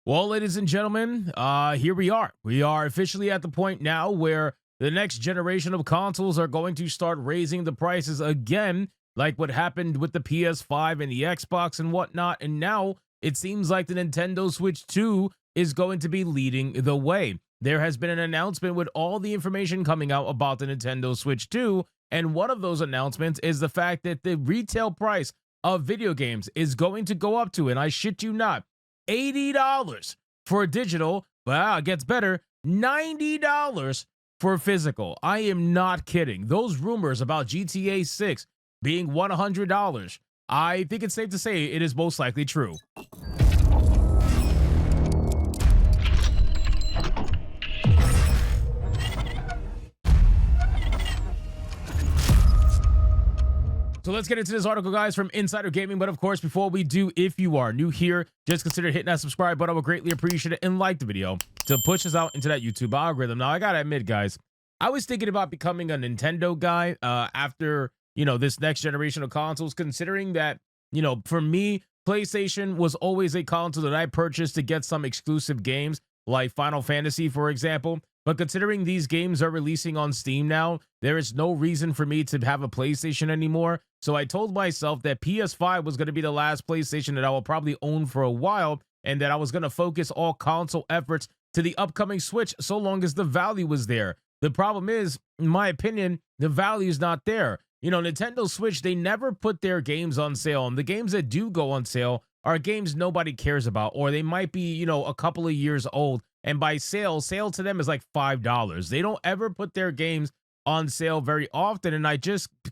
Well, ladies and gentlemen, here we are. We are officially at the point now where the next generation of consoles are going to start raising the prices again, like what happened with the PS5 and the Xbox and whatnot. And now it seems like the Nintendo Switch 2 is going to be leading the way. There has been an announcement with all the information coming out about the Nintendo Switch 2. And one of those announcements is the fact that the retail price of video games is going to go up to, and I shit you not, $80 for digital, but it gets better, $90 for physical. I am not kidding. Those rumors about GTA 6 being $100, I think it's safe to say it is most likely true. So let's get into this article, guys, from Insider Gaming. But of course, before we do, if you are new here, just consider hitting that subscribe button. I would greatly appreciate it, and like the video to push us out into that YouTube algorithm. Now, I gotta admit, guys, I was thinking about becoming a Nintendo guy after, this next generation of consoles, considering that, for me, PlayStation was always a console that I purchased to get some exclusive games, like Final Fantasy, for example. But considering these games are releasing on Steam now, there is no reason for me to have a PlayStation anymore. So I told myself that PS5 was going to be the last PlayStation that I will probably own for a while, and that I was going to focus all console efforts to the upcoming Switch so long as the value was there. The problem is, in my opinion, the value is not there. Nintendo Switch, they never put their games on sale, and the games that do go on sale are games nobody cares about, or they might be, a couple of years old. And by sale to them is like $5. They don't ever put their games on sale very often. And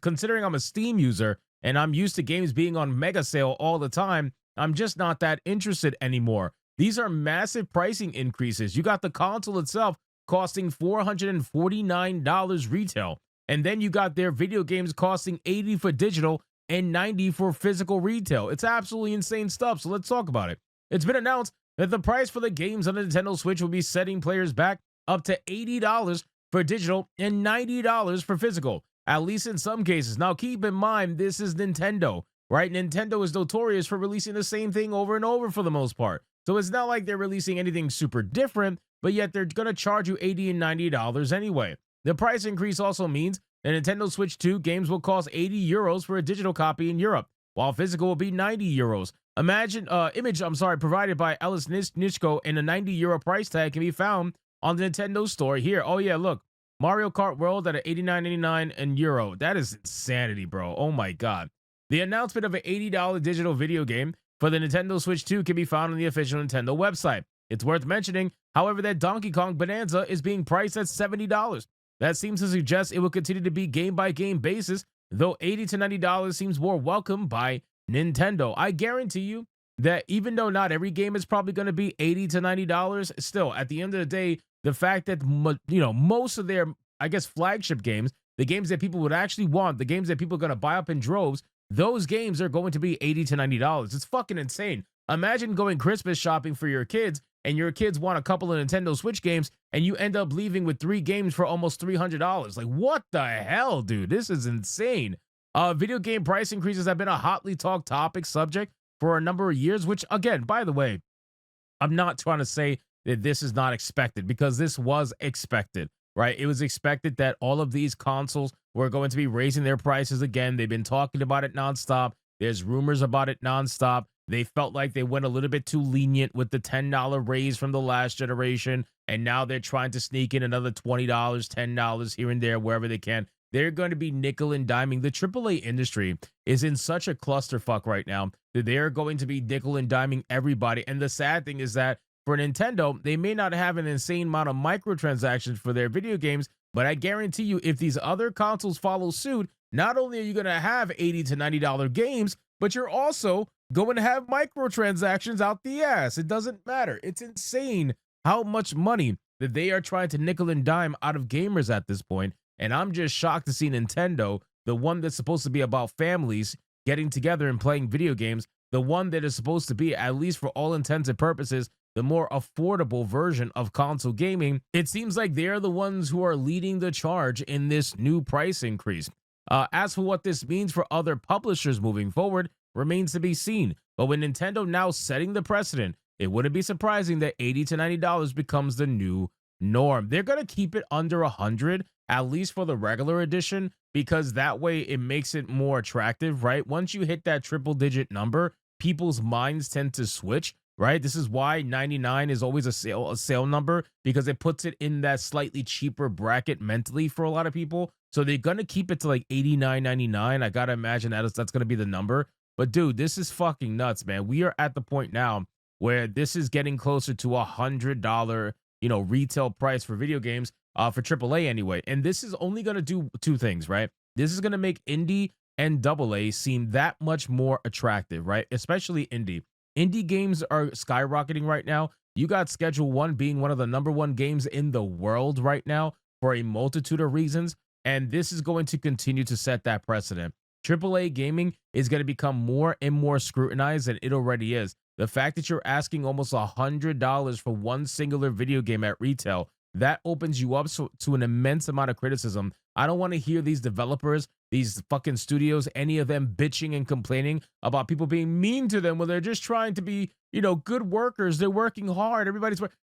considering I'm a Steam user and I'm used to games being on mega sale all the time, I'm just not that interested anymore. These are massive pricing increases. You got the console itself costing $449 retail. And then you got their video games costing $80 for digital and $90 for physical retail. It's absolutely insane stuff. So let's talk about it. It's been announced that the price for the games on the Nintendo Switch will be setting players back up to $80 for digital and $90 for physical, at least in some cases. Now, keep in mind, this is Nintendo, right? Nintendo is notorious for releasing the same thing over and over for the most part. So it's not like they're releasing anything super different, but yet they're going to charge you $80 and $90 anyway. The price increase also means the Nintendo Switch 2 games will cost €80 for a digital copy in Europe, while physical will be €90. Image provided by Ellis Nishko, and a €90 price tag can be found on the Nintendo store here. Oh yeah, look, Mario Kart World at $89.99 and euro. That is insanity, bro. Oh my god. The announcement of an $80 digital video game for the Nintendo Switch 2 can be found on the official Nintendo website. It's worth mentioning, however, that Donkey Kong Bonanza is being priced at $70. That seems to suggest it will continue to be game-by-game basis, though $80 to $90 seems more welcome by Nintendo. I guarantee you that even though not every game is probably going to be $80 to $90, still, at the end of the day, the fact that, most of their, flagship games, the games that people would actually want, the games that people are going to buy up in droves, those games are going to be $80 to $90. It's fucking insane. Imagine going Christmas shopping for your kids, and your kids want a couple of Nintendo Switch games, and you end up leaving with 3 games for almost $300. Like, what the hell, dude? This is insane. Video game price increases have been a hotly talked topic subject for a number of years, which, again, by the way, I'm not trying to say that this is not expected, because this was expected, right? It was expected that all of these consoles were going to be raising their prices again. They've been talking about it nonstop. There's rumors about it nonstop. They felt like they went a little bit too lenient with the $10 raise from the last generation, and now they're trying to sneak in another $20, $10 here and there, wherever they can. They're going to be nickel and diming. The AAA industry is in such a clusterfuck right now that they're going to be nickel and diming everybody. And the sad thing is that for Nintendo, they may not have an insane amount of microtransactions for their video games, but I guarantee you, if these other consoles follow suit, not only are you going to have $80 to $90 games, but you're also going to have microtransactions out the ass. It doesn't matter. It's insane how much money that they are trying to nickel and dime out of gamers at this point. And I'm just shocked to see Nintendo, the one that's supposed to be about families getting together and playing video games, the one that is supposed to be, at least for all intents and purposes, the more affordable version of console gaming. It seems like they're the ones who are leading the charge in this new price increase. As for what this means for other publishers moving forward, remains to be seen. But with Nintendo now setting the precedent, it wouldn't be surprising that $80 to $90 becomes the new norm. They're going to keep it under 100, at least for the regular edition, because that way it makes it more attractive, right? Once you hit that triple digit number, people's minds tend to switch, right? This is why 99 is always a sale number, because it puts it in that slightly cheaper bracket mentally for a lot of people. So they're going to keep it to like $89.99. I got to imagine that's going to be the number. But dude, this is fucking nuts, man. We are at the point now where this is getting closer to $100, retail price for video games, for AAA anyway. And this is only going to do two things, right? This is going to make indie and AA seem that much more attractive, right? Especially indie. Indie games are skyrocketing right now. You got Schedule 1 being one of the #1 games in the world right now for a multitude of reasons. And this is going to continue to set that precedent. AAA gaming is going to become more and more scrutinized than it already is. The fact that you're asking almost $100 for one singular video game at retail, that opens you up to an immense amount of criticism. I don't want to hear these developers, these fucking studios, any of them bitching and complaining about people being mean to them when they're just trying to be, good workers. They're working hard.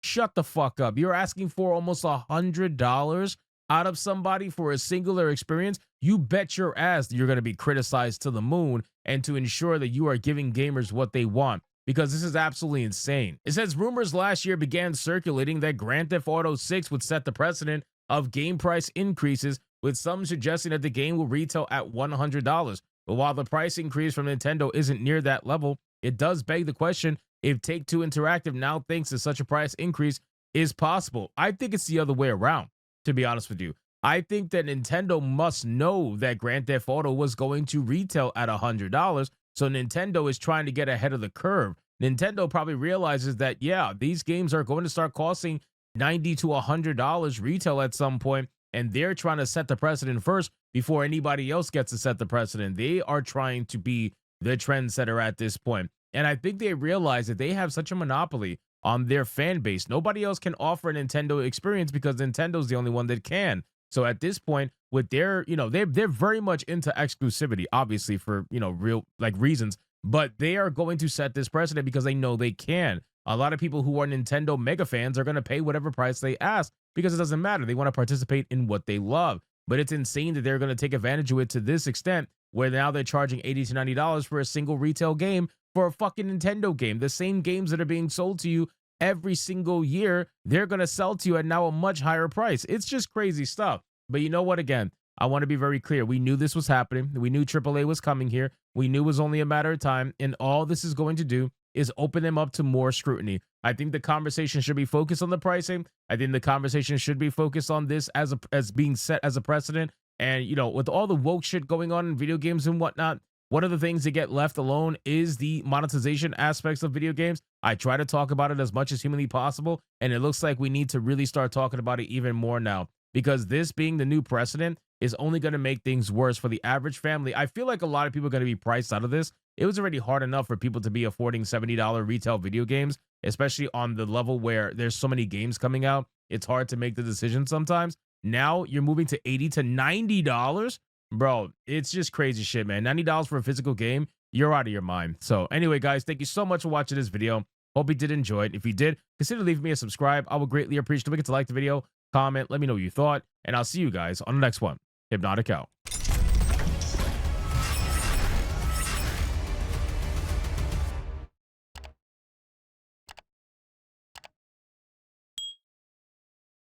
Shut the fuck up. You're asking for almost $100 out of somebody for a singular experience. You bet your ass that you're going to be criticized to the moon, and to ensure that you are giving gamers what they want, because this is absolutely insane. It says rumors last year began circulating that Grand Theft Auto 6 would set the precedent of game price increases, with some suggesting that the game will retail at $100. But while the price increase from Nintendo isn't near that level, it does beg the question if Take-Two Interactive now thinks that such a price increase is possible. I think it's the other way around, to be honest with you. I think that Nintendo must know that Grand Theft Auto was going to retail at $100, so Nintendo is trying to get ahead of the curve. Nintendo probably realizes that, yeah, these games are going to start costing $90 to $100 retail at some point, and they're trying to set the precedent first before anybody else gets to set the precedent. They are trying to be the trendsetter at this point. And I think they realize that they have such a monopoly on their fan base. Nobody else can offer a Nintendo experience because Nintendo's the only one that can. So at this point, with their, they're very much into exclusivity, obviously for, real reasons, but they are going to set this precedent because they know they can. A lot of people who are Nintendo mega fans are going to pay whatever price they ask because it doesn't matter. They want to participate in what they love. But it's insane that they're going to take advantage of it to this extent, where now they're charging $80 to $90 for a single retail game for a fucking Nintendo game. The same games that are being sold to you every single year, they're going to sell to you at now a much higher price. It's just crazy stuff. But you know what? Again, I want to be very clear. We knew this was happening. We knew AAA was coming here. We knew it was only a matter of time. And all this is going to do is open them up to more scrutiny. I think the conversation should be focused on the pricing. I think the conversation should be focused on this as being set as a precedent. And, with all the woke shit going on in video games and whatnot, one of the things that get left alone is the monetization aspects of video games. I try to talk about it as much as humanly possible, and it looks like we need to really start talking about it even more now, because this being the new precedent is only going to make things worse for the average family. I feel like a lot of people are going to be priced out of this. It was already hard enough for people to be affording $70 retail video games, especially on the level where there's so many games coming out. It's hard to make the decision sometimes. Now you're moving to $80 to $90. Bro, it's just crazy shit, man. $90 for a physical game, you're out of your mind. So anyway, guys, thank you so much for watching this video. Hope you did enjoy it. If you did, consider leaving me a subscribe. I would greatly appreciate it. Don't forget to like the video, comment, let me know what you thought, and I'll see you guys on the next one. Hypnotic out.